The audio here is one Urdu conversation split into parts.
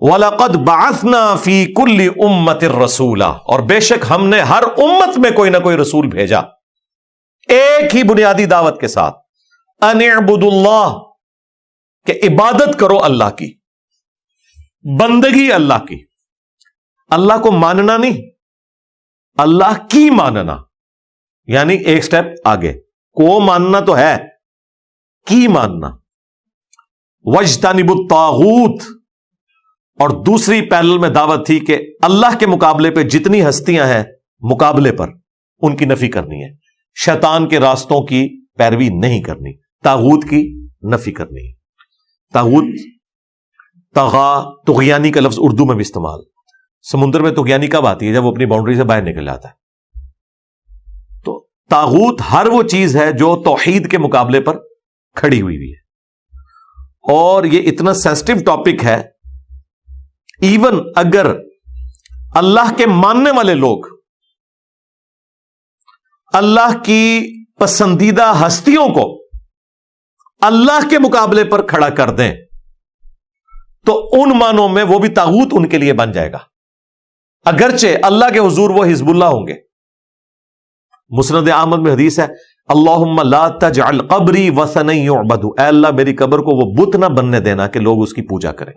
وَلَقَدْ بَعَثْنَا فِي كُلِّ أُمَّةٍ رَسُولًا، اور بے شک ہم نے ہر امت میں کوئی نہ کوئی رسول بھیجا ایک ہی بنیادی دعوت کے ساتھ، أَنِ اعْبُدُوا اللَّهَ، کہ عبادت کرو اللہ کی، بندگی اللہ کی، اللہ کو ماننا نہیں، اللہ کی ماننا، یعنی ایک سٹیپ آگے، کو ماننا تو ہے، کی ماننا۔ وَاجْتَنِبُوا الطَّاغُوتَ، اور دوسری پیرل میں دعوت تھی کہ اللہ کے مقابلے پہ جتنی ہستیاں ہیں مقابلے پر، ان کی نفی کرنی ہے، شیطان کے راستوں کی پیروی نہیں کرنی، طاغوت کی نفی کرنی ہے۔ طاغوت طغا، طغیانی کا لفظ اردو میں بھی استعمال، سمندر میں طغیانی کب آتی ہے؟ جب وہ اپنی باؤنڈری سے باہر نکل جاتا ہے۔ تو طاغوت ہر وہ چیز ہے جو توحید کے مقابلے پر کھڑی ہوئی ہے، اور یہ اتنا سینسٹیو ٹاپک ہے، ایون اگر اللہ کے ماننے والے لوگ اللہ کی پسندیدہ ہستیوں کو اللہ کے مقابلے پر کھڑا کر دیں تو ان معنوں میں وہ بھی طاغوت ان کے لیے بن جائے گا، اگرچہ اللہ کے حضور وہ حزب اللہ ہوں گے۔ مسند احمد میں حدیث ہے، اللہم لا تجعل قبری وثنا یعبد، اے اللہ میری قبر کو وہ بت نہ بننے دینا کہ لوگ اس کی پوجا کریں۔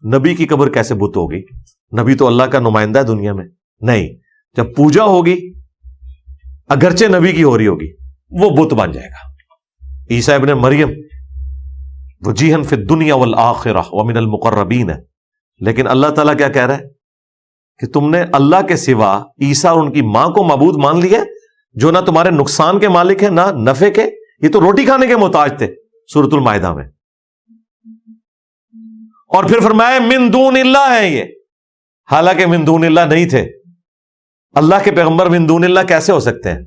نبی کی قبر کیسے بت ہوگی؟ نبی تو اللہ کا نمائندہ ہے دنیا میں، نہیں، جب پوجا ہوگی اگرچہ نبی کی ہو رہی ہوگی وہ بت بن جائے گا۔ عیسیٰ ابن مریم وجیہا فی الدنیا والآخرہ ومن المقربین ہے، لیکن اللہ تعالیٰ کیا کہہ رہا ہے کہ تم نے اللہ کے سوا عیسیٰ اور ان کی ماں کو معبود مان لیا جو نہ تمہارے نقصان کے مالک ہیں نہ نفع کے، یہ تو روٹی کھانے کے محتاج تھے سورۃ المائدہ میں۔ اور پھر فرمایا من دون اللہ ہے یہ، حالانکہ من دون اللہ نہیں تھے۔ اللہ کے پیغمبر من دون اللہ کیسے ہو سکتے ہیں؟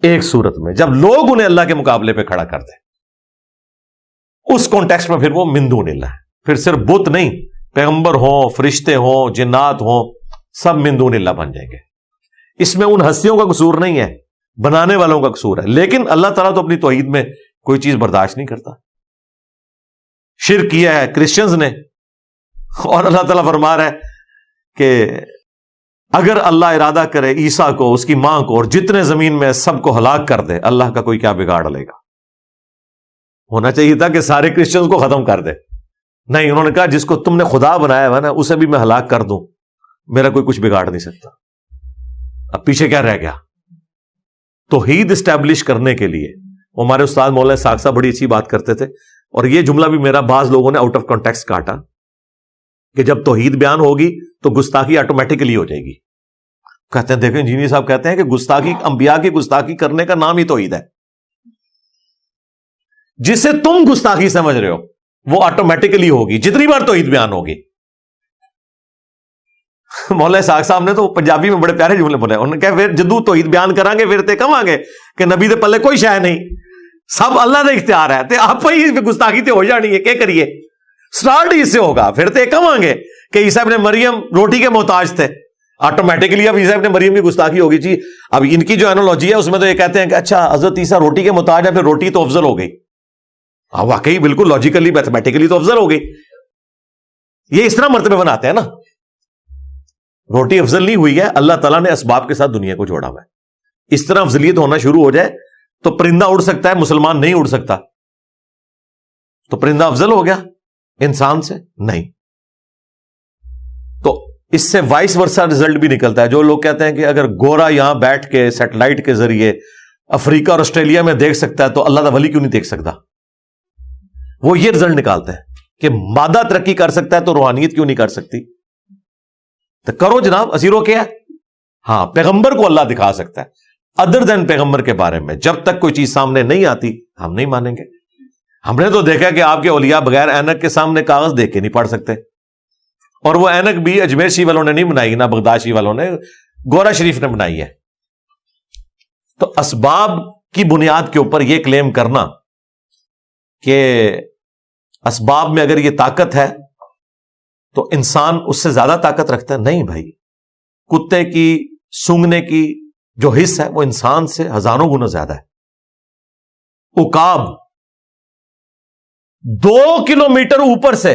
ایک صورت میں جب لوگ انہیں اللہ کے مقابلے پہ کھڑا کرتے، اس کانٹیکسٹ میں پھر وہ من دون اللہ ہے، پھر صرف بت نہیں، پیغمبر ہوں، فرشتے ہوں، جنات ہوں، سب من دون اللہ بن جائیں گے۔ اس میں ان ہستیوں کا قصور نہیں ہے، بنانے والوں کا قصور ہے، لیکن اللہ تعالیٰ تو اپنی توحید میں کوئی چیز برداشت نہیں کرتا۔ شرک کیا ہے کرسچنز نے، اور اللہ تعالیٰ فرما رہا ہے کہ اگر اللہ ارادہ کرے عیسیٰ کو، اس کی ماں کو، اور جتنے زمین میں سب کو ہلاک کر دے، اللہ کا کوئی کیا بگاڑ لے گا؟ ہونا چاہیے تھا کہ سارے کرسچنز کو ختم کر دے، نہیں، انہوں نے کہا جس کو تم نے خدا بنایا ہوا نا اسے بھی میں ہلاک کر دوں، میرا کوئی کچھ بگاڑ نہیں سکتا۔ اب پیچھے کیا رہ گیا؟ توحید اسٹیبلش کرنے کے لیے ہمارے استاد مولانا ساق صاحب بڑی اچھی بات کرتے تھے، اور یہ جملہ بھی میرا بعض لوگوں نے آؤٹ آف کانٹیکسٹ کاٹا کہ جب توحید بیان ہوگی تو گستاخی آٹومیٹکلی ہو جائے گی۔ کہتے ہیں دیکھیں انجینئر صاحب کہتے ہیں کہ گستاخی، انبیاء کی گستاخی کرنے کا نام ہی توحید ہے، جسے تم گستاخی سمجھ رہے ہو وہ آٹومیٹکلی ہوگی جتنی بار توحید بیان ہوگی۔ مولانا ساق صاحب نے تو پنجابی میں بڑے پیارے جملے بولے، انہوں نے کہا پھر جدو توحید بیان کریں گے پھر تے کہاں گے کہ نبی دے پلے کوئی شے نہیں، سب اللہ نے اختیار ہے، تے آپ ہی گستاخی تے ہو جانی ہے، کیا کریے؟ سٹارٹ ہی اس سے ہوگا، پھر تے کہاں گے کہ عیسیٰ ابن مریم روٹی کے محتاج تھے، آٹومیٹکلی اب عیسیٰ ابن مریم کی گستاخی ہوگی جی۔ اب ان کی جو اینالوجی ہے اس میں تو یہ کہتے ہیں کہ اچھا حضرت عیسیٰ روٹی کے محتاج ہے، پھر روٹی تو افضل ہو گئی۔ ہاں واقعی بالکل لاجیکلی میتھمیٹیکلی تو افضل ہو گئی، یہ اس طرح مرتبے بناتے ہیں نا، روٹی افضل نہیں ہوئی ہے، اللہ تعالیٰ نے اسباب کے ساتھ دنیا کو جوڑا ہوا ہے۔ اس طرح افضلیت ہونا شروع ہو جائے تو پرندہ اڑ سکتا ہے، مسلمان نہیں اڑ سکتا، تو پرندہ افضل ہو گیا انسان سے؟ نہیں۔ تو اس سے وائس ورسا رزلٹ بھی نکلتا ہے۔ جو لوگ کہتے ہیں کہ اگر گورا یہاں بیٹھ کے سیٹلائٹ کے ذریعے افریقہ اور آسٹریلیا میں دیکھ سکتا ہے تو اللہ کا ولی کیوں نہیں دیکھ سکتا؟ وہ یہ رزلٹ نکالتے ہیں کہ مادہ ترقی کر سکتا ہے تو روحانیت کیوں نہیں کر سکتی؟ تو کرو جناب، اسیرو کیا ہے؟ ہاں، پیغمبر کو اللہ دکھا سکتا ہے، ادر دین پیغمبر کے بارے میں جب تک کوئی چیز سامنے نہیں آتی ہم نہیں مانیں گے۔ ہم نے تو دیکھا کہ آپ کے اولیاء بغیر اینک کے سامنے کاغذ دیکھ کے نہیں پڑھ سکتے، اور وہ اینک بھی اجمیر شی والوں نے نہیں بنائی، نہ بغداد شی والوں نے، گورا شریف نے بنائی ہے۔ تو اسباب کی بنیاد کے اوپر یہ کلیم کرنا کہ اسباب میں اگر یہ طاقت ہے تو انسان اس سے زیادہ طاقت رکھتا ہے، نہیں بھائی، کتے کی سونگنے کی جو حص ہے وہ انسان سے ہزاروں گنا زیادہ ہے۔ عقاب 2 کلومیٹر اوپر سے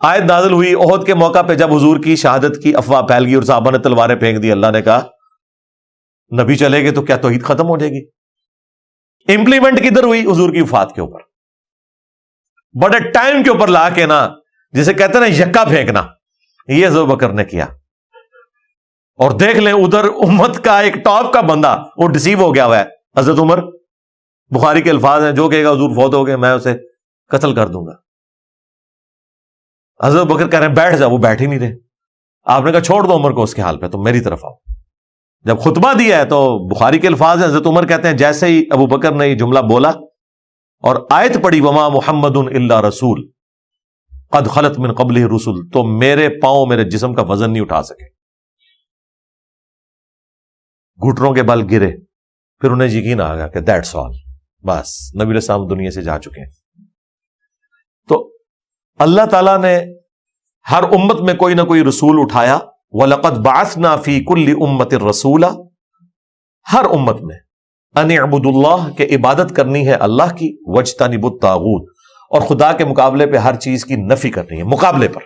آیت نازل ہوئی احد کے موقع پہ جب حضور کی شہادت کی افواہ پھیل گئی اور صحابہ نے تلواریں پھینک دی، اللہ نے کہا نبی چلے گئے تو کیا توحید ختم ہو جائے گی؟ امپلیمنٹ کدھر ہوئی؟ حضور کی وفات کے اوپر، بڑے ٹائم کے اوپر لا کے نا، جسے کہتے ہیں نا یکا پھینکنا، یہ ابو بکر نے کیا. اور دیکھ لیں ادھر امت کا ایک ٹاپ کا بندہ وہ ڈسیو ہو گیا ہوا ہے، حضرت عمر. بخاری کے الفاظ ہیں، جو کہے گا حضور فوت ہو گئے میں اسے قتل کر دوں گا. حضرت بکر کہہ رہے ہیں بیٹھ جا، وہ بیٹھ ہی نہیں رہے. آپ نے کہا چھوڑ دو عمر کو اس کے حال پہ، تم میری طرف آؤ. جب خطبہ دیا ہے تو بخاری کے الفاظ ہیں، حضرت عمر کہتے ہیں جیسے ہی ابو بکر نے یہ جملہ بولا اور آیت پڑھی وما محمد الا رسول قد خلت من قبلہ رسل، تو میرے پاؤں میرے جسم کا وزن نہیں اٹھا سکے، گھٹنوں کے بل گرے. پھر انہیں یقین آ گیا کہ دیٹس آل، بس نبی علیہ السلام دنیا سے جا چکے ہیں. تو اللہ تعالیٰ نے ہر امت میں کوئی نہ کوئی رسول اٹھایا. وَلَقَدْ بَعَثْنَا فِي كُلِّ أُمَّةٍ رَسُولًا، ہر امت میں ان اعبدوا اللہ، کہ عبادت کرنی ہے اللہ کی، وَاجْتَنِبُوا الطَّاغُوتَ، اور خدا کے مقابلے پہ ہر چیز کی نفی کرنی ہے، مقابلے پر.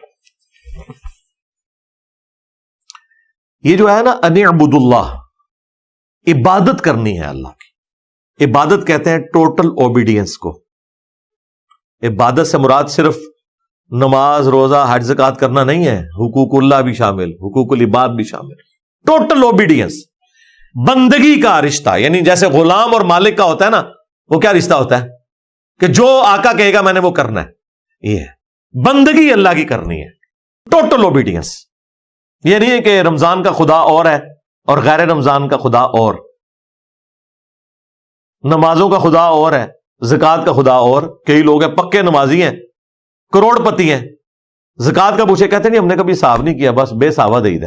یہ جو ہے نا ان اعبدوا اللہ، عبادت کرنی ہے اللہ کی. عبادت کہتے ہیں ٹوٹل اوبیڈینس کو. عبادت سے مراد صرف نماز روزہ حج زکات کرنا نہیں ہے، حقوق اللہ بھی شامل، حقوق العباد بھی شامل. ٹوٹل اوبیڈینس، بندگی کا رشتہ. یعنی جیسے غلام اور مالک کا ہوتا ہے نا، وہ کیا رشتہ ہوتا ہے کہ جو آقا کہے گا میں نے وہ کرنا ہے. یہ ہے بندگی اللہ کی کرنی ہے، ٹوٹل اوبیڈینس. یہ نہیں ہے کہ رمضان کا خدا اور ہے اور غیر رمضان کا خدا اور، نمازوں کا خدا اور ہے، زکات کا خدا اور. کئی لوگ ہیں پکے نمازی ہیں، کروڑ پتی ہیں، زکات کا پوچھے کہتے نہیں ہم نے کبھی حساب نہیں کیا، بس بے حسابہ دے دے،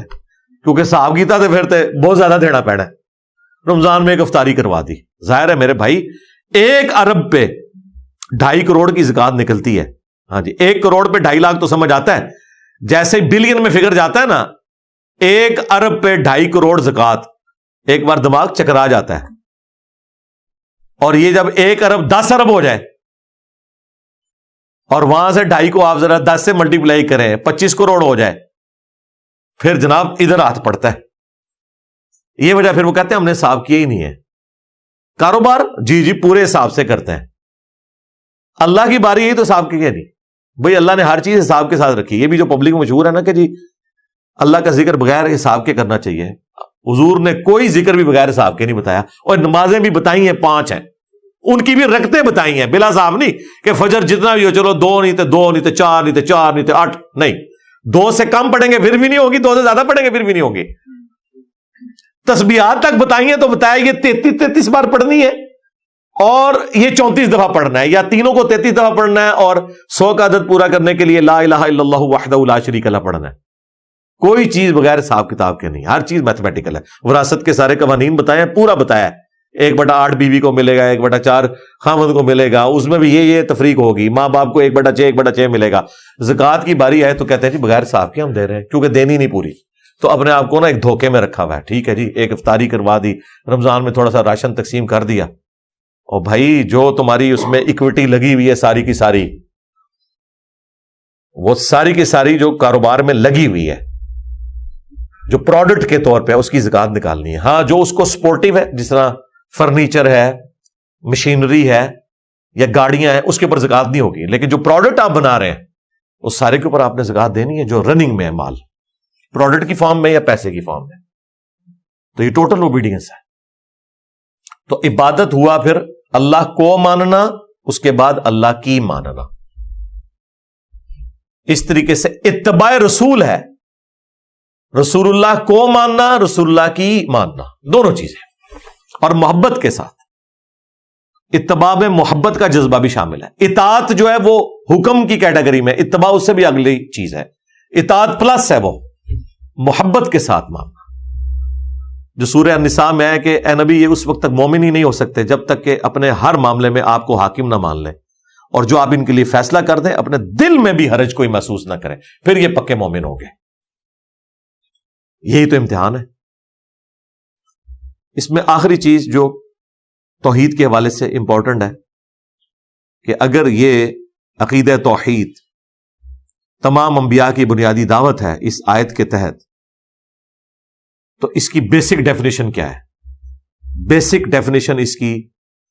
کیونکہ حساب کیتا تو پھر بہت زیادہ دینا پینا ہے. رمضان میں ایک افطاری کروا دی. ظاہر ہے میرے بھائی 1 ارب پہ 2.5 کروڑ کی زکات نکلتی ہے. ہاں جی 1 کروڑ پہ 2.5 لاکھ تو سمجھ آتا ہے. جیسے بلین میں فگر جاتا ہے نا، 1 ارب پہ 2.5 کروڑ زکات، ایک بار دماغ چکرا جاتا ہے. اور یہ جب 1 ارب 10 ارب ہو جائے اور وہاں سے 2.5 کو آپ ذرا 10 سے ملٹیپلائی کریں 25 کروڑ ہو جائے، پھر جناب ادھر ہاتھ پڑتا ہے. یہ وجہ پھر وہ کہتے ہیں ہم نے حساب کیا ہی نہیں ہے. کاروبار جی پورے حساب سے کرتے ہیں. اللہ کی باری یہی تو حساب کی نہیں بھئی، اللہ نے ہر چیز حساب کے ساتھ رکھی. یہ بھی جو پبلک میں مشہور ہے نا کہ جی اللہ کا ذکر بغیر حساب کے کرنا چاہیے. حضور نے کوئی ذکر بھی بغیر حساب کے نہیں بتایا. اور نمازیں بھی بتائی ہیں 5 ہیں، ان کی بھی رکعتیں بتائی ہیں بلا حساب نہیں کہ فجر جتنا بھی ہو چلو 2 نہیں تو 2 نہیں تو 4 نہیں تو 4 نہیں تو 8 نہیں. 2 سے کم پڑھیں گے پھر بھی نہیں ہوگی، 2 سے زیادہ پڑھیں گے پھر بھی نہیں ہوگی. تسبیحات تک بتائی ہیں تو بتایا یہ 33 بار پڑھنی ہے اور یہ 34 دفعہ پڑھنا ہے، یا تینوں کو 33 دفعہ پڑھنا ہے اور 100 کا عدد پورا کرنے کے لیے لا الہ الا اللہ وحدہ لا شریک لہ پڑھنا ہے. کوئی چیز بغیر حساب کتاب کے نہیں، ہر چیز میتھمیٹیکل ہے. وراثت کے سارے قوانین بتائے ہیں، پورا بتایا ہے. 1/8 بیوی کو ملے گا، 1/4 خامد کو ملے گا، اس میں بھی یہ تفریق ہوگی. ماں باپ کو 1/6 ملے گا. زکات کی باری آئے تو کہتے ہیں جی بغیر حساب کے ہم دے رہے ہیں کیونکہ دینی نہیں پوری. تو اپنے آپ کو نا ایک دھوکے میں رکھا ہوا ہے. ٹھیک ہے جی ایک افطاری کروا دی، رمضان میں تھوڑا سا راشن تقسیم کر دیا، اور بھائی جو تمہاری اس میں اکوٹی لگی ہوئی ہے ساری کی ساری، وہ ساری کی ساری جو کاروبار میں لگی ہوئی ہے، جو پروڈکٹ کے طور پہ اس کی زکات نکالنی ہے. ہاں جو اس کو سپورٹیو ہے، جس طرح فرنیچر ہے، مشینری ہے یا گاڑیاں ہیں، اس کے اوپر زکات نہیں ہوگی. لیکن جو پروڈکٹ آپ بنا رہے ہیں اس سارے کے اوپر آپ نے زکات دینی ہے، جو رننگ میں ہے مال، پروڈکٹ کی فارم میں یا پیسے کی فارم میں. تو یہ ٹوٹل اوبیڈینس ہے. تو عبادت ہوا پھر اللہ کو ماننا، اس کے بعد اللہ کی ماننا. اس طریقے سے اتباع رسول ہے، رسول اللہ کو ماننا، رسول اللہ کی ماننا، دونوں چیزیں. اور محبت کے ساتھ اتباع میں محبت کا جذبہ بھی شامل ہے. اطاعت جو ہے وہ حکم کی کیٹیگری میں، اتباع اس سے بھی اگلی چیز ہے. اطاعت پلس ہے وہ محبت کے ساتھ ماننا. جو سورہ النساء میں ہے کہ اے نبی یہ اس وقت تک مومن ہی نہیں ہو سکتے جب تک کہ اپنے ہر معاملے میں آپ کو حاکم نہ مان لیں، اور جو آپ ان کے لیے فیصلہ کر دیں اپنے دل میں بھی حرج کوئی محسوس نہ کریں، پھر یہ پکے مومن ہو گئے. یہی تو امتحان ہے. اس میں آخری چیز جو توحید کے حوالے سے امپورٹنٹ ہے کہ اگر یہ عقیدہ توحید تمام انبیاء کی بنیادی دعوت ہے اس آیت کے تحت، تو اس کی بیسک ڈیفینیشن کیا ہے؟ بیسک ڈیفینیشن اس کی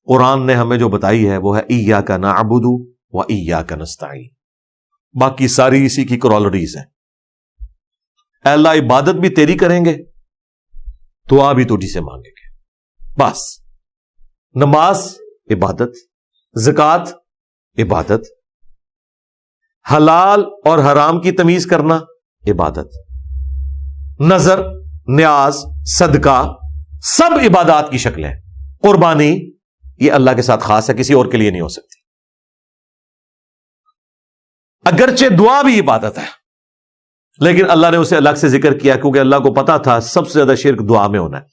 قرآن نے ہمیں جو بتائی ہے وہ ہے ایاک نعبد و ایاک نستعین، باقی ساری اسی کی کرولریز ہیں۔ اے اللہ عبادت بھی تیری کریں گے، دعا بھی تجھی سے مانگیں گے، بس۔ نماز عبادت، زکوٰۃ عبادت، حلال اور حرام کی تمیز کرنا عبادت، نظر، نیاز، صدقہ، سب عبادات کی شکلیں۔ قربانی یہ اللہ کے ساتھ خاص ہے، کسی اور کے لیے نہیں ہو سکتی۔ اگرچہ دعا بھی عبادت ہے، لیکن اللہ نے اسے الگ سے ذکر کیا کیونکہ اللہ کو پتا تھا سب سے زیادہ شرک دعا میں ہونا ہے۔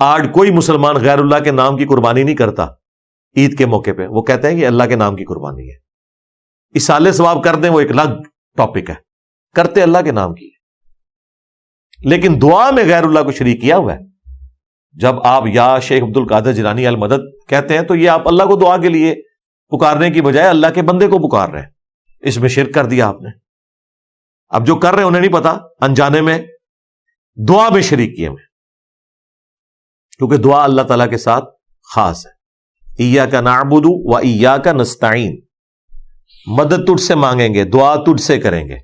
آج کوئی مسلمان غیر اللہ کے نام کی قربانی نہیں کرتا عید کے موقع پہ، وہ کہتے ہیں کہ اللہ کے نام کی قربانی ہے۔ اصالہ ثواب کر دیں وہ ایک الگ ٹاپک ہے، کرتے اللہ کے نام کی ہے، لیکن دعا میں غیر اللہ کو شریک کیا ہوا ہے۔ جب آپ یا شیخ عبد القادر جیلانی المدد کہتے ہیں تو یہ آپ اللہ کو دعا کے لیے پکارنے کی بجائے اللہ کے بندے کو پکار رہے ہیں، اس میں شرک کر دیا آپ نے۔ اب جو کر رہے ہیں انہیں نہیں پتا، انجانے میں دعا میں شریک کیے ہوئے، کیونکہ دعا اللہ تعالیٰ کے ساتھ خاص ہے۔ ایاک نعبد و ایاک نستعین، مدد تجھ سے مانگیں گے، دعا تجھ سے کریں گے۔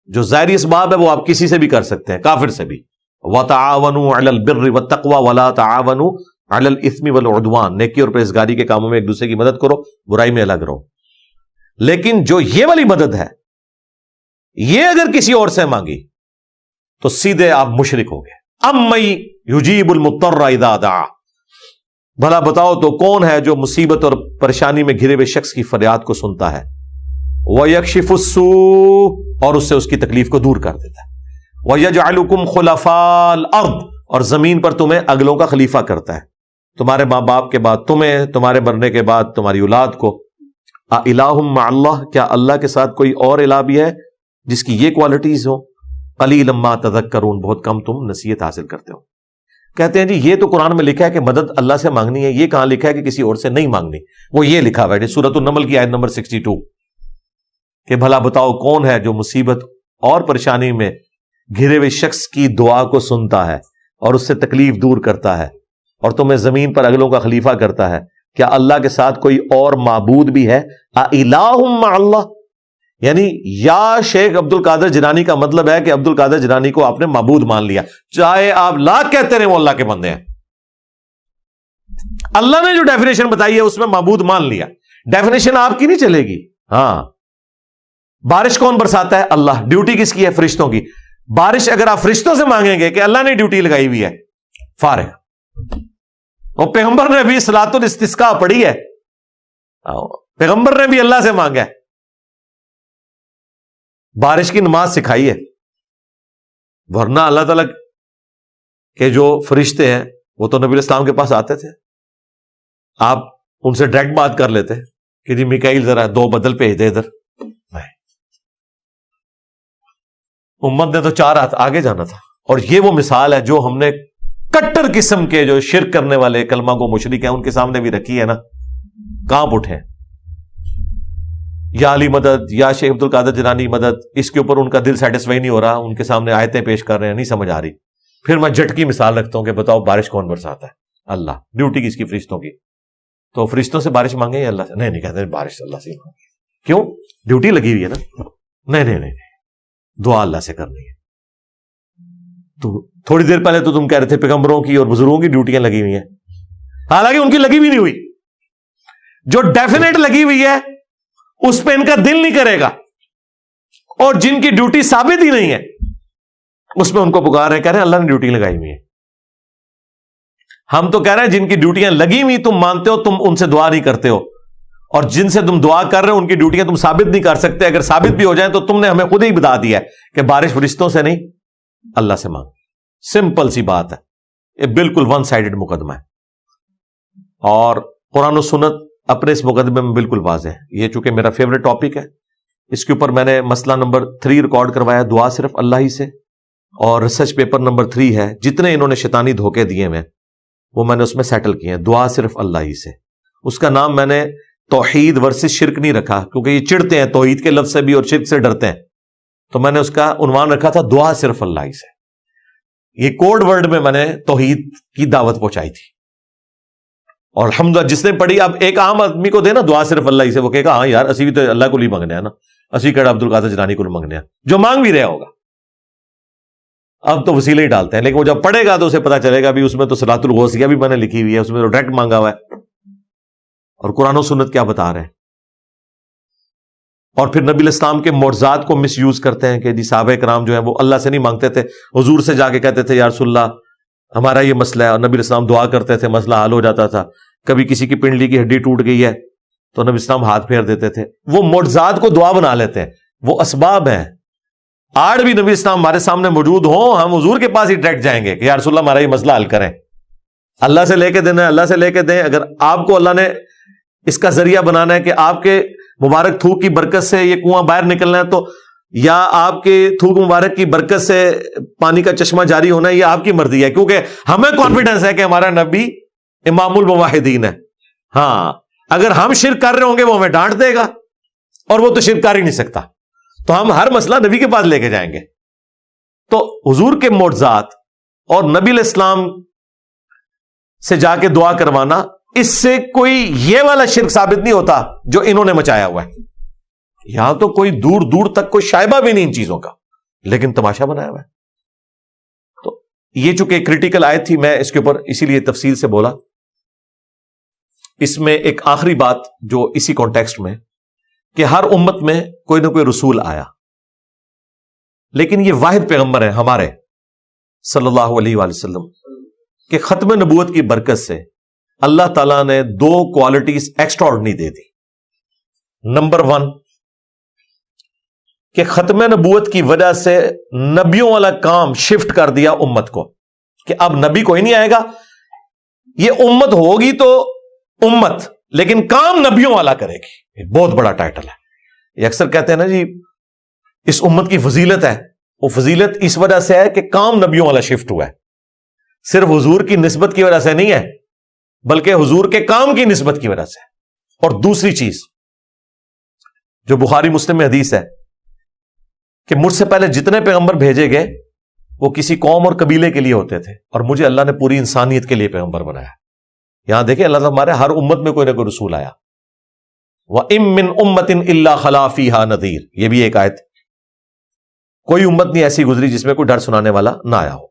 جو ظاہری اسباب ہے وہ آپ کسی سے بھی کر سکتے ہیں، کافر سے بھی۔ وَتَعَاوَنُوا عَلَى الْبِرِّ وَالتَّقْوَى وَلَا تَعَاوَنُوا عَلَى الْإِثْمِ وَالْعُدْوَانِ، نیکی اور پرہیزگاری کے کاموں میں ایک دوسرے کی مدد کرو، برائی میں الگ رہو۔ لیکن جو یہ والی مدد ہے، یہ اگر کسی اور سے مانگی تو سیدھے آپ مشرک ہو گئے۔ اَمَّن يُجِيبُ الْمُضْطَرَّ إِذَا دَعَا، بھلا بتاؤ تو کون ہے جو مصیبت اور پریشانی میں گھرے ہوئے شخص کی فریاد کو سنتا ہے، وَيَكْشِفُ السُّوءَ، اور اس سے اس کی تکلیف کو دور کر دیتا ہے، وَيَجْعَلُكُمْ خُلَفَاءَ الْأَرْضِ، اور زمین پر تمہیں اگلوں کا خلیفہ کرتا ہے، تمہارے ماں باپ کے بعد تمہیں، تمہارے مرنے کے بعد تمہاری اولاد کو۔ اِلَٰهٌ مَّعَ اللَّهِ، کیا اللہ کے ساتھ کوئی اور الہ بھی ہے جس کی یہ کوالٹیز ہو؟ قَلِيلًا مَّا تَذَكَّرُونَ، بہت کم تم نصیحت حاصل کرتے ہو۔ کہتے ہیں جی یہ تو قرآن میں لکھا ہے کہ مدد اللہ سے مانگنی ہے، یہ کہاں لکھا ہے کہ کسی اور سے نہیں مانگنی؟ وہ یہ لکھا ہوا ہے سورۃ النمل کی آیت نمبر 62 کہ بھلا بتاؤ کون ہے جو مصیبت اور پریشانی میں گھرے ہوئے شخص کی دعا کو سنتا ہے اور اس سے تکلیف دور کرتا ہے اور تمہیں زمین پر اگلوں کا خلیفہ کرتا ہے؟ کیا اللہ کے ساتھ کوئی اور معبود بھی ہے؟ اِلَٰهٌ مَّعَ اللَّهِ، یعنی یا شیخ عبد القادر جیلانی کا مطلب ہے کہ عبد القادر جیلانی کو آپ نے معبود مان لیا، چاہے آپ لاکھ کہتے رہے وہ اللہ کے بندے ہیں۔ اللہ نے جو ڈیفینیشن بتائی ہے اس میں معبود مان لیا، ڈیفینیشن آپ کی نہیں چلے گی۔ ہاں، بارش کون برساتا ہے؟ اللہ۔ ڈیوٹی کس کی ہے؟ فرشتوں کی۔ بارش اگر آپ فرشتوں سے مانگیں گے کہ اللہ نے ڈیوٹی لگائی ہوئی ہے، فارغ۔ اور پیغمبر نے بھی صلاۃ الاستسقاء پڑھی ہے، پیغمبر نے بھی اللہ سے مانگا ہے، بارش کی نماز سکھائی ہے، ورنہ اللہ تعالیٰ کے جو فرشتے ہیں وہ تو نبی علیہ السلام کے پاس آتے تھے، آپ ان سے ڈائریکٹ بات کر لیتے کہ جی میکائیل ذرا 2 بدل بھیج دے ادھر۔ امت نے تو 4 ہاتھ آگے جانا تھا۔ اور یہ وہ مثال ہے جو ہم نے کٹر قسم کے جو شرک کرنے والے کلمہ کو مشرک ہیں ان کے سامنے بھی رکھی ہے نا، کہاں اٹھے؟ یا علی مدد، یا شیخ عبد القادر جیلانی مدد، اس کے اوپر ان کا دل سیٹسفائی نہیں ہو رہا، ان کے سامنے آیتیں پیش کر رہے ہیں، نہیں سمجھ آ رہی۔ پھر میں جھٹکی مثال رکھتا ہوں کہ بتاؤ بارش کون برساتا ہے؟ اللہ۔ ڈیوٹی کس کی؟ فرشتوں کی۔ تو فرشتوں سے بارش مانگے یا اللہ سے؟ نہیں کہتے بارش اللہ سے مانگے۔ کیوں؟ ڈیوٹی لگی ہوئی ہے نا۔ نہیں، دعا اللہ سے کرنی ہے۔ تو تھوڑی دیر پہلے تو تم کہہ رہے تھے پیغمبروں کی اور بزرگوں کی ڈیوٹیاں لگی ہوئی ہیں، حالانکہ ان کی لگی بھی نہیں ہوئی۔ جو ڈیفینیٹ لگی ہوئی ہے اس پہ ان کا دل نہیں کرے گا، اور جن کی ڈیوٹی ثابت ہی نہیں ہے اس میں ان کو پکار رہے، کہہ رہے ہیں اللہ نے ڈیوٹی لگائی ہوئی ہے۔ ہم تو کہہ رہے ہیں جن کی ڈیوٹیاں لگی ہوئی تم مانتے ہو، تم ان سے دعا نہیں کرتے ہو، اور جن سے تم دعا کر رہے ہو ان کی ڈیوٹیاں تم ثابت نہیں کر سکتے۔ اگر ثابت بھی ہو جائیں تو تم نے ہمیں خود ہی بتا دیا ہے کہ بارش فرشتوں سے نہیں اللہ سے مانگ۔ سمپل سی بات ہے، یہ بالکل ون سائیڈڈ مقدمہ ہے، اور قرآن و سنت اپنے اس مقدمے میں بالکل واضح ہے۔ یہ چونکہ میرا فیوریٹ ٹاپک ہے، اس کے اوپر میں نے مسئلہ نمبر 3 ریکارڈ کروایا، دعا صرف اللہ ہی سے، اور ریسرچ پیپر نمبر 3 ہے، جتنے انہوں نے شیطانی دھوکے دیے ہیں وہ میں نے اس میں سیٹل کیے ہیں، دعا صرف اللہ ہی سے۔ اس کا نام میں نے توحید ورسز شرک نہیں رکھا، کیونکہ یہ چڑھتے ہیں توحید کے لفظ سے بھی اور شرک سے ڈرتے ہیں، تو میں نے اس کا عنوان رکھا تھا دعا صرف اللہ ہی سے. یہ کوڈ ورڈ میں نے توحید کی دعوت پہنچائی تھی. اور الحمدللہ جس نے پڑھی, اب ایک عام آدمی کو دے نا دعا صرف اللہ ہی سے, وہ کہے گا ہاں یار اسی بھی تو اللہ کو ہی منگنے ہیں نا, اسی کڑا عبد القادر جیلانی کو منگنے ہیں, جو مانگ بھی رہا ہوگا. اب تو وسیلے ہی ڈالتے ہیں, لیکن وہ جب پڑھے گا تو اسے پتا چلے گا بھی اس میں تو صلاۃ الغوثیہ بھی میں نے لکھی ہوئی ہے, اس میں تو ڈائریکٹ مانگا ہوا ہے, اور قرآن و سنت کیا بتا رہے ہیں. اور پھر نبی الاسلام کے معجزات کو مس یوز کرتے ہیں کہ جی صحابہ کرام جو ہیں وہ اللہ سے نہیں مانگتے تھے, حضور سے جا کے کہتے تھے یا رسول اللہ ہمارا یہ مسئلہ ہے, اور نبی الاسلام دعا کرتے تھے, مسئلہ حل ہو جاتا تھا. کبھی کسی کی پنڈلی کی ہڈی ٹوٹ گئی ہے تو نبی الاسلام ہاتھ پھیر دیتے تھے. وہ معجزات کو دعا بنا لیتے ہیں, وہ اسباب ہیں. آج بھی نبی الاسلام ہمارے سامنے موجود ہوں, ہم حضور کے پاس ہی ڈائریکٹ جائیں گے کہ یا رسول اللہ ہمارا یہ مسئلہ حل کریں, اللہ سے لے کے دینا, اللہ سے لے کے دیں. اگر آپ کو اللہ نے اس کا ذریعہ بنانا ہے کہ آپ کے مبارک تھوک کی برکت سے یہ کنواں باہر نکلنا ہے, تو یا آپ کے تھوک مبارک کی برکت سے پانی کا چشمہ جاری ہونا ہے, یہ آپ کی مرضی ہے, کیونکہ ہمیں کانفیڈنس ہے کہ ہمارا نبی امام الموحدین ہے. ہاں اگر ہم شرک کر رہے ہوں گے وہ ہمیں ڈانٹ دے گا, اور وہ تو شرک کر ہی نہیں سکتا, تو ہم ہر مسئلہ نبی کے پاس لے کے جائیں گے. تو حضور کے معجزات اور نبی علیہ السلام سے جا کے دعا کروانا, اس سے کوئی یہ والا شرک ثابت نہیں ہوتا جو انہوں نے مچایا ہوا ہے. یہاں تو کوئی دور دور تک کوئی شائبہ بھی نہیں ان چیزوں کا, لیکن تماشا بنایا ہوا ہے. تو یہ چونکہ کریٹیکل آیت تھی, میں اس کے اوپر اسی لیے تفصیل سے بولا. اس میں ایک آخری بات جو اسی کانٹیکسٹ میں, کہ ہر امت میں کوئی نہ کوئی رسول آیا, لیکن یہ واحد پیغمبر ہے ہمارے صلی اللہ علیہ وآلہ وسلم کہ ختم نبوت کی برکت سے اللہ تعالیٰ نے 2 کوالٹیز ایکسٹرا آرڈنری دے دی. نمبر 1 کہ ختم نبوت کی وجہ سے نبیوں والا کام شفٹ کر دیا امت کو, کہ اب نبی کوئی نہیں آئے گا, یہ امت ہوگی تو امت, لیکن کام نبیوں والا کرے گی. ایک بہت بڑا ٹائٹل ہے. یہ اکثر کہتے ہیں نا جی اس امت کی فضیلت ہے, وہ فضیلت اس وجہ سے ہے کہ کام نبیوں والا شفٹ ہوا ہے, صرف حضور کی نسبت کی وجہ سے نہیں ہے, بلکہ حضور کے کام کی نسبت کی وجہ سے. اور دوسری چیز جو بخاری مسلم میں حدیث ہے کہ مجھ سے پہلے جتنے پیغمبر بھیجے گئے وہ کسی قوم اور قبیلے کے لیے ہوتے تھے, اور مجھے اللہ نے پوری انسانیت کے لیے پیغمبر بنایا. یہاں دیکھیں اللہ تعالیٰ ہمارے ہر امت میں کوئی نہ کوئی رسول آیا. وَإِن مِّن أُمَّةٍ إِلَّا خَلَا فِيهَا نَذِيرٌ, یہ بھی ایک آیت. کوئی امت نہیں ایسی گزری جس میں کوئی ڈر سنانے والا نہ آیا ہو.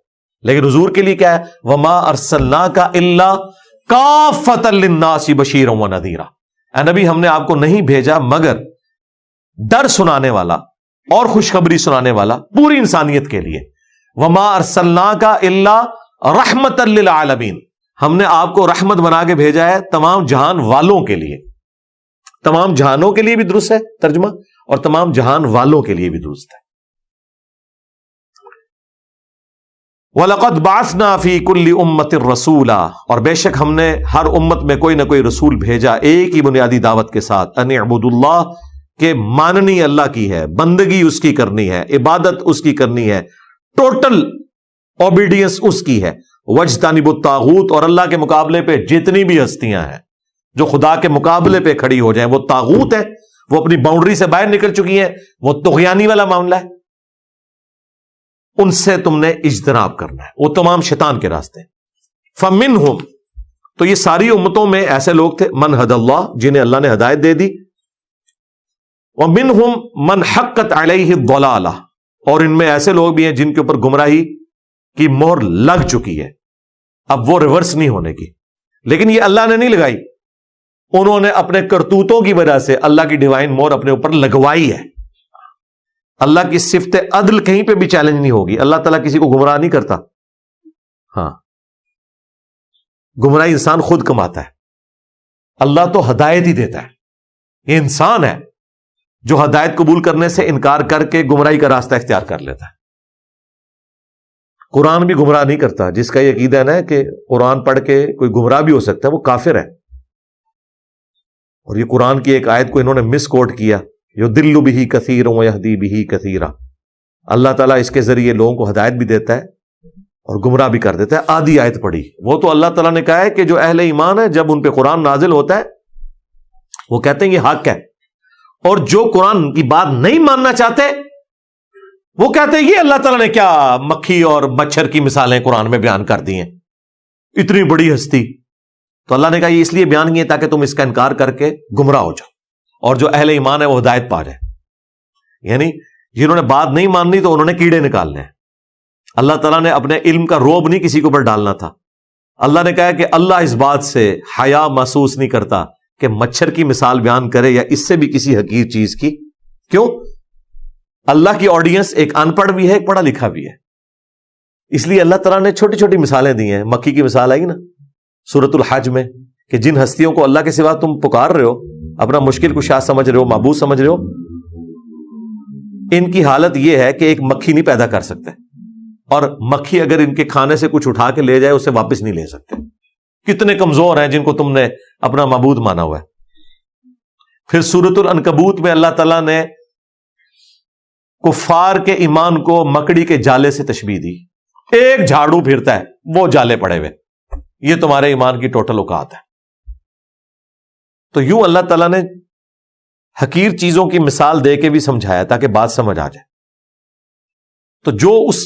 لیکن حضور کے لیے کیا ہے, وَمَا أَرْسَلْنَاكَ إِلَّا كَافَّةً لِلنَّاسِ بَشِيرًا وَنَذِيرًا, اے نبی ہم نے آپ کو نہیں بھیجا مگر ڈر سنانے والا اور خوشخبری سنانے والا پوری انسانیت کے لیے. وَمَا أَرْسَلْنَاكَ إِلَّا رَحْمَةً لِلْعَالَمِينَ, ہم نے آپ کو رحمت بنا کے بھیجا ہے تمام جہان والوں کے لیے. تمام جہانوں کے لیے بھی درست ہے ترجمہ, اور تمام جہان والوں کے لیے بھی درست ہے. وَلَقَدْ بَعَثْنَا فِي كُلِّ أُمَّةٍ رَسُولًا, اور بے شک ہم نے ہر امت میں کوئی نہ کوئی رسول بھیجا ایک ہی بنیادی دعوت کے ساتھ, أَنِ اعْبُدُوا اللَّهَ, کہ ماننی اللہ کی ہے, بندگی اس کی کرنی ہے, عبادت اس کی کرنی ہے, ٹوٹل اوبیڈینس اس کی ہے. وَاجْتَنِبُوا الطَّاغُوتَ, اور اللہ کے مقابلے پہ جتنی بھی ہستیاں ہیں جو خدا کے مقابلے پہ کھڑی ہو جائیں وہ طاغوت ہے, وہ اپنی باؤنڈری سے باہر نکل چکی ہیں, وہ طغیانی والا معاملہ ہے, ان سے تم نے اجتناب کرنا ہے, وہ تمام شیطان کے راستے. فَمِنْهُمْ, تو یہ ساری امتوں میں ایسے لوگ تھے, من ہدی اللہ, جنہیں اللہ نے ہدایت دے دی, وَمِنْهُمْ مَنْ حَقَّتْ عَلَيْهِ الضَّلَالَةُ, اور ان میں ایسے لوگ بھی ہیں جن کے اوپر گمراہی کی مہر لگ چکی ہے, اب وہ ریورس نہیں ہونے کی. لیکن یہ اللہ نے نہیں لگائی, انہوں نے اپنے کرتوتوں کی وجہ سے اللہ کی ڈیوائن مہر اپنے اوپر لگوائی ہے. اللہ کی صفت عدل کہیں پہ بھی چیلنج نہیں ہوگی, اللہ تعالیٰ کسی کو گمراہ نہیں کرتا. ہاں گمراہی انسان خود کماتا ہے, اللہ تو ہدایت ہی دیتا ہے. یہ انسان ہے جو ہدایت قبول کرنے سے انکار کر کے گمراہی کا راستہ اختیار کر لیتا ہے. قرآن بھی گمراہ نہیں کرتا. جس کا یہ عقیدہ ہے نا کہ قرآن پڑھ کے کوئی گمراہ بھی ہو سکتا ہے, وہ کافر ہے. اور یہ قرآن کی ایک آیت کو انہوں نے مس کوٹ کیا, یضل بہ کثیر ویہدی بہ کثیرا, اللہ تعالیٰ اس کے ذریعے لوگوں کو ہدایت بھی دیتا ہے اور گمراہ بھی کر دیتا ہے. آدھی آیت پڑھی, وہ تو اللہ تعالیٰ نے کہا ہے کہ جو اہل ایمان ہے جب ان پہ قرآن نازل ہوتا ہے وہ کہتے ہیں یہ حق ہے, اور جو قرآن کی بات نہیں ماننا چاہتے وہ کہتے ہیں یہ اللہ تعالیٰ نے کیا مکھی اور مچھر کی مثالیں قرآن میں بیان کر دی ہیں، اتنی بڑی ہستی. تو اللہ نے کہا یہ اس لیے بیان کیے تاکہ تم اس کا انکار کر کے گمراہ ہو جاؤ، اور جو اہل ایمان ہے وہ ہدایت پا جائے. یعنی جنہوں نے بات نہیں ماننی تو انہوں نے کیڑے نکالنے ہیں. اللہ تعالیٰ نے اپنے علم کا روب نہیں کسی کے اوپر ڈالنا تھا. اللہ نے کہا کہ اللہ اس بات سے حیا محسوس نہیں کرتا کہ مچھر کی مثال بیان کرے یا اس سے بھی کسی حقیر چیز کی. کیوں؟ اللہ کی آڈینس ایک ان پڑھ بھی ہے، ایک پڑھا لکھا بھی ہے. اس لیے اللہ تعالیٰ نے چھوٹی چھوٹی مثالیں دی ہیں. مکھی کی مثال آئی نا سورۃ الحج میں کہ جن ہستیوں کو اللہ کے سوا تم پکار رہے ہو، اپنا مشکل کشا سمجھ رہے ہو، معبود سمجھ رہے ہو، ان کی حالت یہ ہے کہ ایک مکھی نہیں پیدا کر سکتے، اور مکھی اگر ان کے کھانے سے کچھ اٹھا کے لے جائے اسے واپس نہیں لے سکتے. کتنے کمزور ہیں جن کو تم نے اپنا معبود مانا ہوا ہے. پھر سورۃ العنکبوت میں اللہ تعالیٰ نے کفار کے ایمان کو مکڑی کے جالے سے تشبیہ دی. ایک جھاڑو پھرتا ہے وہ جالے پڑے ہوئے، یہ تمہارے ایمان کی ٹوٹل اوقات ہے. تو یوں اللہ تعالیٰ نے حقیر چیزوں کی مثال دے کے بھی سمجھایا تاکہ بات سمجھ آ جائے. تو جو اس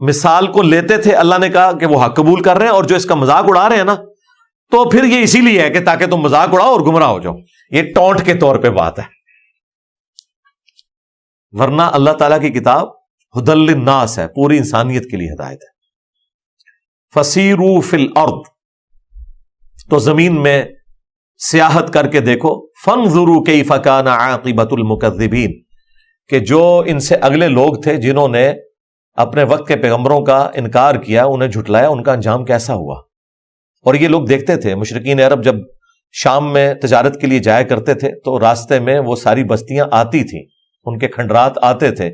مثال کو لیتے تھے اللہ نے کہا کہ وہ حق قبول کر رہے ہیں، اور جو اس کا مذاق اڑا رہے ہیں نا تو پھر یہ اسی لیے ہے کہ تاکہ تم مذاق اڑاؤ اور گمراہ ہو جاؤ. یہ ٹونٹ کے طور پہ بات ہے، ورنہ اللہ تعالیٰ کی کتاب ہدی للناس ہے، پوری انسانیت کے لیے ہدایت ہے. فسیروا فی الارض، تو زمین میں سیاحت کر کے دیکھو. فانظروا کیف کان عاقبۃ المکذبین، کہ جو ان سے اگلے لوگ تھے جنہوں نے اپنے وقت کے پیغمبروں کا انکار کیا، انہیں جھٹلایا، ان کا انجام کیسا ہوا. اور یہ لوگ دیکھتے تھے، مشرکین عرب جب شام میں تجارت کے لیے جایا کرتے تھے تو راستے میں وہ ساری بستیاں آتی تھیں، ان کے کھنڈرات آتے تھے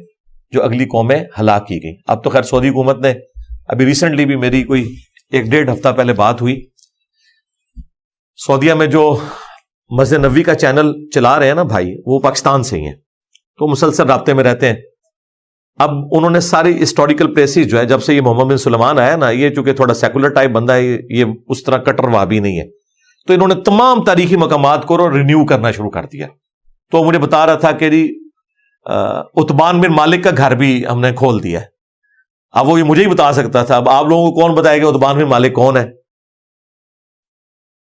جو اگلی قومیں ہلاک کی گئیں. اب تو خیر سعودی حکومت نے ابھی ریسنٹلی بھی میری کوئی 1-1.5 ہفتہ پہلے بات ہوئی، سعودیہ میں جو مسجد نبوی کا چینل چلا رہے ہیں نا بھائی، وہ پاکستان سے ہی ہیں، تو مسلسل رابطے میں رہتے ہیں. اب انہوں نے ساری ہسٹوریکل پلیسز جو ہے، جب سے یہ محمد بن سلمان آیا نا، یہ چونکہ تھوڑا سیکولر ٹائپ بندہ ہے، یہ اس طرح کٹر وہابی نہیں ہے، تو انہوں نے تمام تاریخی مقامات کو رینیو کرنا شروع کر دیا. تو مجھے بتا رہا تھا کہ عتبان بن مالک کا گھر بھی ہم نے کھول دیا ہے. اب وہ یہ مجھے ہی بتا سکتا تھا، اب آپ لوگوں کو کون بتائے گا عتبان بن مالک کون ہے؟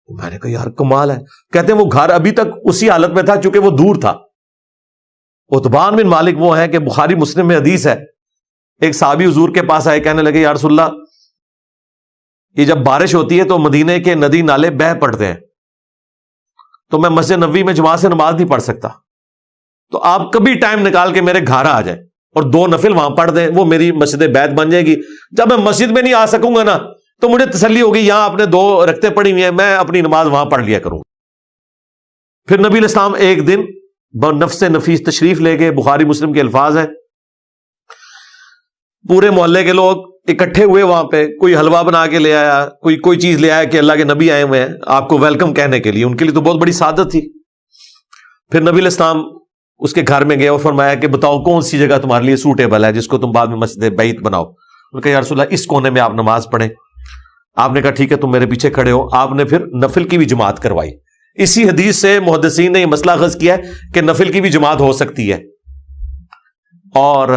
میں نے کہا یار کمال ہے. کہتے ہیں وہ گھر ابھی تک اسی حالت میں تھا چونکہ وہ دور تھا. عتبان بن مالک وہ ہیں کہ بخاری مسلم میں حدیث ہے، ایک صحابی حضور کے پاس آئے، کہنے لگے یا رسول اللہ، یہ جب بارش ہوتی ہے تو مدینے کے ندی نالے بہہ پڑتے ہیں، تو میں مسجد نبوی میں جماعت سے نماز نہیں پڑھ سکتا، تو آپ کبھی ٹائم نکال کے میرے گھر آ جائیں اور 2 نفل وہاں پڑھ دیں، وہ میری مسجد بیت بن جائے گی. جب میں مسجد میں نہیں آ سکوں گا نا تو مجھے تسلی ہوگی یہاں آپ نے 2 رکعتیں پڑھی ہوئی ہیں، میں اپنی نماز وہاں پڑھ لیا کروں. پھر نبی علیہ السلام ایک دن نفس نفیس تشریف لے گئے، بخاری مسلم کے الفاظ ہیں، پورے محلے کے لوگ اکٹھے ہوئے وہاں پہ، کوئی حلوہ بنا کے لے آیا، کوئی چیز لے آیا کہ اللہ کے نبی آئے ہوئے ہیں آپ کو ویلکم کہنے کے لیے. ان کے لیے تو بہت بڑی سعادت تھی. پھر نبی علیہ السلام اس کے گھر میں گئے اور فرمایا کہ بتاؤ کون سی جگہ تمہارے لیے سوٹیبل ہے جس کو تم بعد میں مسجد بیت بناؤ. انہوں نے کہا یا رسول اللہ اس کونے میں آپ نماز پڑھیں. آپ نے کہا ٹھیک ہے تم میرے پیچھے کھڑے ہو. آپ نے پھر نفل کی بھی جماعت کروائی. اسی حدیث سے محدثین نے یہ مسئلہ اخذ کیا ہے کہ نفل کی بھی جماعت ہو سکتی ہے. اور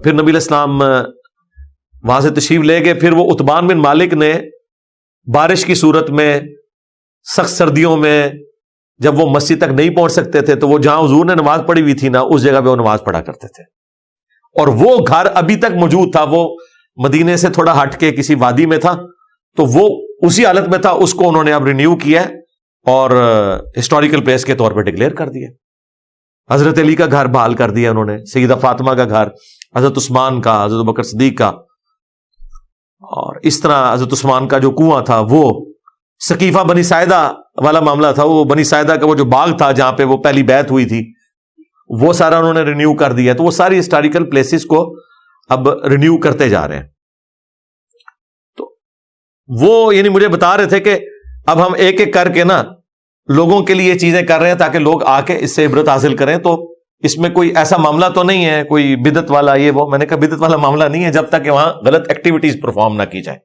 پھر نبی علیہ السلام وہاں سے تشریف لے گئے. پھر وہ عتبان بن مالک نے بارش کی صورت میں، سخت سردیوں میں جب وہ مسجد تک نہیں پہنچ سکتے تھے تو وہ جہاں حضور نے نماز پڑھی ہوئی تھی نا اس جگہ پہ وہ نماز پڑھا کرتے تھے. اور وہ گھر ابھی تک موجود تھا، وہ مدینے سے تھوڑا ہٹ کے کسی وادی میں تھا، تو وہ اسی حالت میں تھا. اس کو انہوں نے اب رینیو کیا اور ہسٹوریکل پلیس کے طور پہ ڈکلیئر کر دیا. حضرت علی کا گھر بحال کر دیا انہوں نے، سیدہ فاطمہ کا گھر، حضرت عثمان کا، حضرت بکر صدیق کا. اور اس طرح حضرت عثمان کا جو کنواں تھا، وہ سقیفہ بنی ساعدہ والا معاملہ تھا، وہ بنی ساعدہ کا وہ جو باغ تھا جہاں پہ وہ پہلی بیعت ہوئی تھی، وہ سارا انہوں نے رینیو کر دیا. تو وہ ساری ہسٹوریکل پلیسز کو اب رینیو کرتے جا رہے ہیں. تو وہ یعنی مجھے بتا رہے تھے کہ اب ہم ایک ایک کر کے نا لوگوں کے لیے چیزیں کر رہے ہیں تاکہ لوگ آ کے اس سے عبرت حاصل کریں. تو اس میں کوئی ایسا معاملہ تو نہیں ہے کوئی بدعت والا یہ وہ. میں نے کہا بدعت والا معاملہ نہیں ہے جب تک کہ وہاں غلط ایکٹیویٹیز پرفارم نہ کی جائے.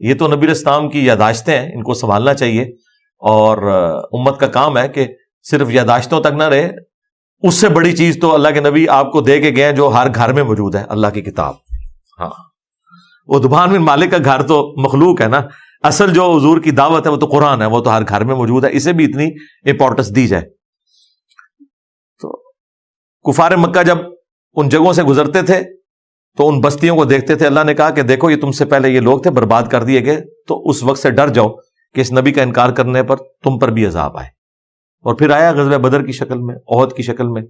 یہ تو نبی علیہ السلام کی یاداشتیں ہیں، ان کو سنبھالنا چاہیے. اور امت کا کام ہے کہ صرف یاداشتوں تک نہ رہے، اس سے بڑی چیز تو اللہ کے نبی آپ کو دے کے گئے جو ہر گھر میں موجود ہے، اللہ کی کتاب. ہاں، عتبان بن مالک کا گھر تو مخلوق ہے نا، اصل جو حضور کی دعوت ہے وہ تو قرآن ہے، وہ تو ہر گھر میں موجود ہے، اسے بھی اتنی امپورٹنس دی جائے. تو کفار مکہ جب ان جگہوں سے گزرتے تھے تو ان بستیوں کو دیکھتے تھے. اللہ نے کہا کہ دیکھو یہ تم سے پہلے یہ لوگ تھے، برباد کر دیے گئے، تو اس وقت سے ڈر جاؤ کہ اس نبی کا انکار کرنے پر تم پر بھی عذاب آئے. اور پھر آیا غزوہ بدر کی شکل میں، احد کی شکل میں،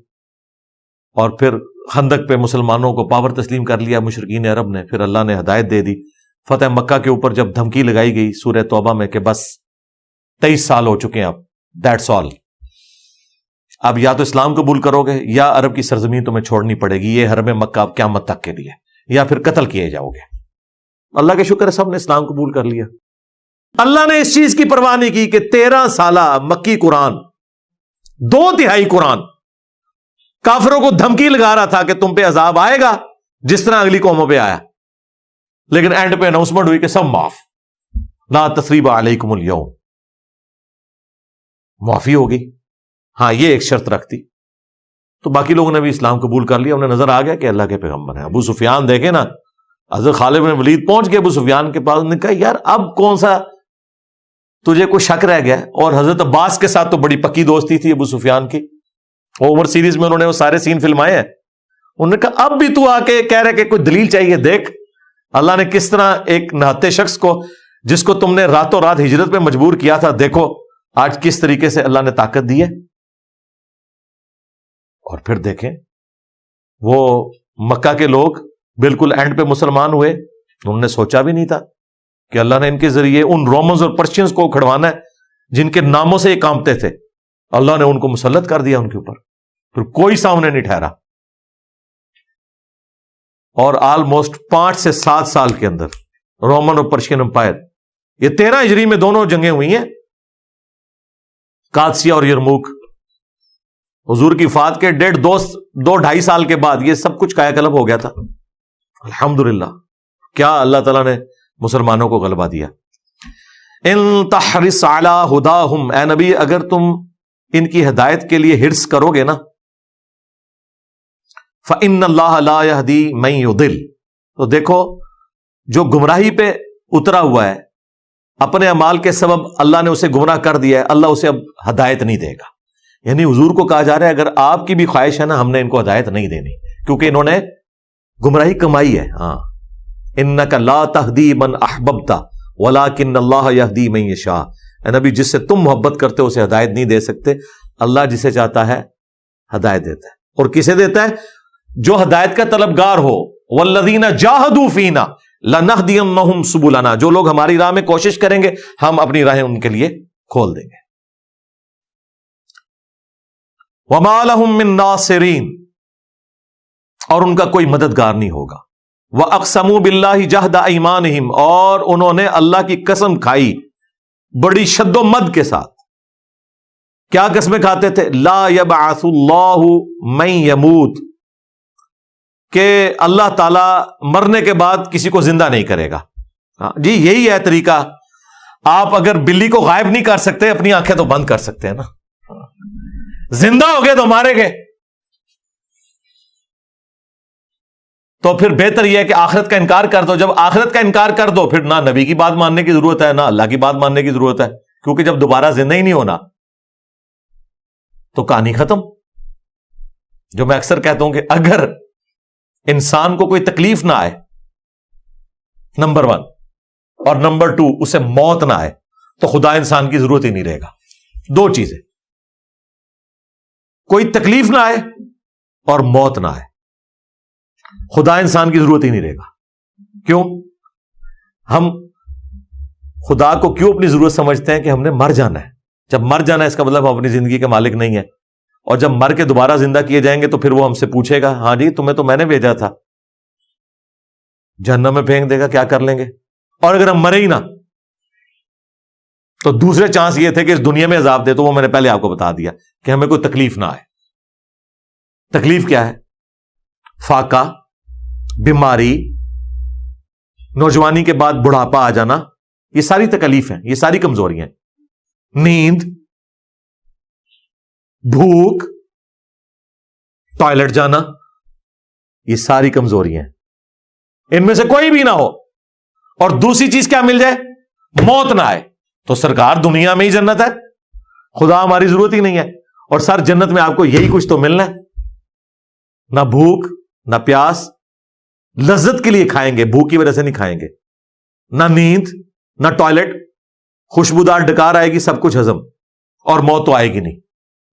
اور پھر خندق پہ مسلمانوں کو پاور تسلیم کر لیا مشرکین عرب نے. پھر اللہ نے ہدایت دے دی. فتح مکہ کے اوپر جب دھمکی لگائی گئی سورہ توبہ میں کہ بس 23 سال ہو چکے ہیں اب، دیٹس آل، اب یا تو اسلام قبول کرو گے یا عرب کی سرزمین تمہیں چھوڑنی پڑے گی، یہ حرم مکہ اب قیامت تک کے لیے، یا پھر قتل کیے جاؤ گے. اللہ کے شکر ہے سب نے اسلام قبول کر لیا. اللہ نے اس چیز کی پرواہ نہیں کی کہ 13 سالہ مکی قرآن، 2/3 قرآن کافروں کو دھمکی لگا رہا تھا کہ تم پہ عذاب آئے گا جس طرح اگلی قوموں پہ آیا، لیکن اینڈ پہ اناؤنسمنٹ ہوئی کہ سب معاف، لا تثریب علیکم اليوم، معافی ہوگی. ہاں یہ ایک شرط رکھتی. تو باقی لوگوں نے بھی اسلام قبول کر لیا، انہیں نظر آ گیا کہ اللہ کے پیغمبر ہیں. ابو سفیان دیکھے نا، حضرت خالد بن ولید پہنچ گئے ابو سفیان کے پاس، نے کہا یار اب کون سا تجھے کوئی شک رہ گیا. اور حضرت عباس کے ساتھ تو بڑی پکی دوستی تھی ابو سفیان کی، عمر سیریز میں انہوں نے وہ سارے سین فلمائے ہیں. انہوں نے کہا اب بھی تو آ کے کہہ رہے کہ کوئی دلیل چاہیے، دیکھ اللہ نے کس طرح ایک نہتے شخص کو جس کو تم نے راتوں رات ہجرت پہ مجبور کیا تھا، دیکھو آج کس طریقے سے اللہ نے طاقت دی ہے. اور پھر دیکھیں وہ مکہ کے لوگ بالکل اینڈ پہ مسلمان ہوئے. انہوں نے سوچا بھی نہیں تھا کہ اللہ نے ان کے ذریعے ان رومنز اور پرشینز کو کھڑوانا ہے جن کے ناموں سے یہ کانپتے تھے. اللہ نے ان کو مسلط کر دیا ان کے اوپر، پھر کوئی سامنے نہیں ٹھہرا. اور آلموسٹ 5 سے 7 سال کے اندر رومن اور پرشین امپائر، یہ 13 ہجری میں دونوں جنگیں ہوئی ہیں، قادسیہ اور یرموک. حضور کی وفات کے 2.5 سال کے بعد یہ سب کچھ کایا کلب ہو گیا تھا. الحمدللہ کیا اللہ تعالیٰ نے مسلمانوں کو غلبہ دیا. ان تحرص علی ہداہم، اے نبی اگر تم ان کی ہدایت کے لیے ہرس کرو گے نا، فإن اللہ لا یہدی من یضل، تو دیکھو جو گمراہی پہ اترا ہوا ہے اپنے اعمال کے سبب اللہ نے اسے گمراہ کر دیا ہے، اللہ اسے اب ہدایت نہیں دے گا. یعنی حضور کو کہا جا رہا ہے اگر آپ کی بھی خواہش ہے نا، ہم نے ان کو ہدایت نہیں دینی کیونکہ انہوں نے گمراہی کمائی ہے. ہاں انک لا تہدی من احببت ولکن اللہ یہدی من یشاء، اے نبی جس سے تم محبت کرتے ہو اسے ہدایت نہیں دے سکتے، اللہ جسے چاہتا ہے ہدایت دیتا ہے. اور کسے دیتا ہے؟ جو ہدایت کا طلبگار ہو. والذین جاہدوا فینا لنہدینہم سبلنا، جو لوگ ہماری راہ میں کوشش کریں گے ہم اپنی راہیں ان کے لیے کھول دیں گے. وما لہم من ناصرین، اور ان کا کوئی مددگار نہیں ہوگا. وَأَقْسَمُوا بِاللَّهِ جَهْدَ أَيْمَانِهِمْ، اور انہوں نے اللہ کی قسم کھائی بڑی شد و مد کے ساتھ. کیا قسمیں کھاتے تھے؟ لا يبعث اللہ من يموت، کہ اللہ تعالی مرنے کے بعد کسی کو زندہ نہیں کرے گا. جی یہی ہے طریقہ. آپ اگر بلی کو غائب نہیں کر سکتے اپنی آنکھیں تو بند کر سکتے ہیں نا. زندہ ہو گئے تو مارے گئے. تو پھر بہتر یہ ہے کہ آخرت کا انکار کر دو. جب آخرت کا انکار کر دو پھر نہ نبی کی بات ماننے کی ضرورت ہے نہ اللہ کی بات ماننے کی ضرورت ہے، کیونکہ جب دوبارہ زندہ ہی نہیں ہونا تو کہانی ختم. جو میں اکثر کہتا ہوں کہ اگر انسان کو کوئی تکلیف نہ آئے نمبر 1، اور نمبر 2 اسے موت نہ آئے، تو خدا انسان کی ضرورت ہی نہیں رہے گا. 2 چیزیں، کوئی تکلیف نہ آئے اور موت نہ آئے، خدا انسان کی ضرورت ہی نہیں رہے گا. کیوں؟ ہم خدا کو کیوں اپنی ضرورت سمجھتے ہیں کہ ہم نے مر جانا ہے. جب مر جانا ہے اس کا مطلب ہم اپنی زندگی کے مالک نہیں ہیں، اور جب مر کے دوبارہ زندہ کیے جائیں گے تو پھر وہ ہم سے پوچھے گا ہاں جی تمہیں تو میں نے بھیجا تھا. جہنم میں پھینک دے گا، کیا کر لیں گے؟ اور اگر ہم مرے ہی نہ تو دوسرے چانس یہ تھے کہ اس دنیا میں عذاب دے، تو وہ میں نے پہلے آپ کو بتا دیا کہ ہمیں کوئی تکلیف نہ آئے. تکلیف کیا ہے؟ فاقہ، بیماری، نوجوانی کے بعد بڑھاپا آ جانا، یہ ساری تکلیف ہیں، یہ ساری کمزوریاں ہیں. نیند، بھوک، ٹوائلٹ جانا، یہ ساری کمزوریاں ہیں، ان میں سے کوئی بھی نہ ہو، اور دوسری چیز کیا مل جائے؟ موت نہ آئے، تو سرکار دنیا میں ہی جنت ہے، خدا ہماری ضرورت ہی نہیں ہے۔ اور سر جنت میں آپ کو یہی کچھ تو ملنا ہے، نہ بھوک نہ پیاس، لذت کے لیے کھائیں گے، بھوک کی وجہ سے نہیں کھائیں گے، نہ نیند نہ ٹوائلٹ، خوشبودار ڈکار آئے گی، سب کچھ ہضم، اور موت تو آئے گی نہیں،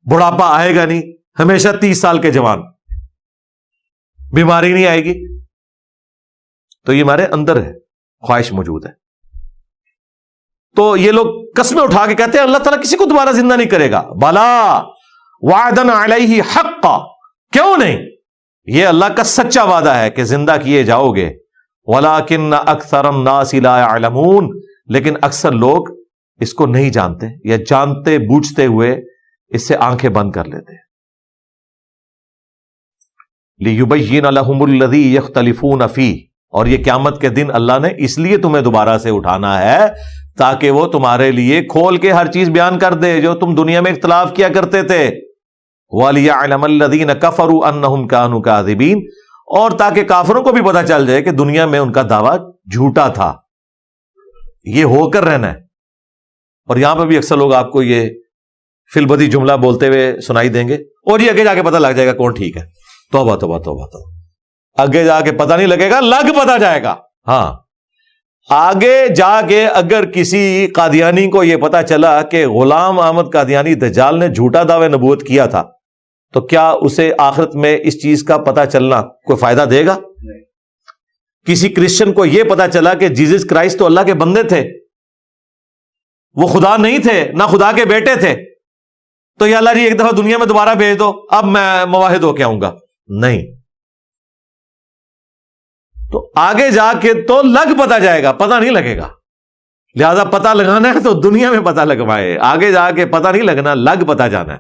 بڑھاپا آئے گا نہیں، ہمیشہ 30 سال کے جوان، بیماری نہیں آئے گی۔ تو یہ ہمارے اندر ہے، خواہش موجود ہے۔ تو یہ لوگ قسمیں اٹھا کے کہتے ہیں اللہ تعالیٰ کسی کو دوبارہ زندہ نہیں کرے گا، بلا وعدن علیہ حقا، کیوں نہیں؟ یہ اللہ کا سچا وعدہ ہے کہ زندہ کیے جاؤ گے، ولیکن اکثر الناس لا يعلمون، لیکن اکثر لوگ اس کو نہیں جانتے، یا جانتے بوجھتے ہوئے اس سے آنکھیں بند کر لیتے ہیں۔ لِيُبَيِّنَ لَهُمُ الَّذِي يَخْتَلِفُونَ فِيهِ، اور یہ قیامت کے دن اللہ نے اس لیے تمہیں دوبارہ سے اٹھانا ہے تاکہ وہ تمہارے لیے کھول کے ہر چیز بیان کر دے جو تم دنیا میں اختلاف کیا کرتے تھے، وَلِيَعْلَمَ الَّذِينَ كَفَرُوا أَنَّهُمْ كَانُوا كَاذِبِينَ، اور تاکہ کافروں کو بھی پتہ چل جائے کہ دنیا میں ان کا دعویٰ جھوٹا تھا۔ یہ ہو کر رہنا ہے۔ اور یہاں پہ بھی اکثر لوگ آپ کو یہ فی البدی جملہ بولتے ہوئے سنائی دیں گے، اور یہ آگے جا کے پتہ لگ جائے گا کون ٹھیک ہے، توبہ توبہ توبہ توبہ، آگے جا کے پتہ نہیں لگے گا، لگ پتہ جائے گا۔ ہاں، آگے جا کے اگر کسی قادیانی کو یہ پتا چلا کہ غلام احمد قادیانی دجال نے جھوٹا دعوی نبوت کیا تھا، تو کیا اسے آخرت میں اس چیز کا پتا چلنا کوئی فائدہ دے گا؟ کسی کرسچن کو یہ پتا چلا کہ جیزس کرائسٹ تو اللہ کے بندے تھے، وہ خدا نہیں تھے، نہ خدا کے بیٹے تھے، تو یا اللہ جی ایک دفعہ دنیا میں دوبارہ بھیج دو، اب میں مواحد ہو کے آؤں گا، نہیں۔ تو آگے جا کے تو لگ پتا جائے گا، پتہ نہیں لگے گا۔ لہذا پتہ لگانا ہے تو دنیا میں پتہ لگوائے، آگے جا کے پتہ نہیں لگنا، لگ پتہ جانا ہے۔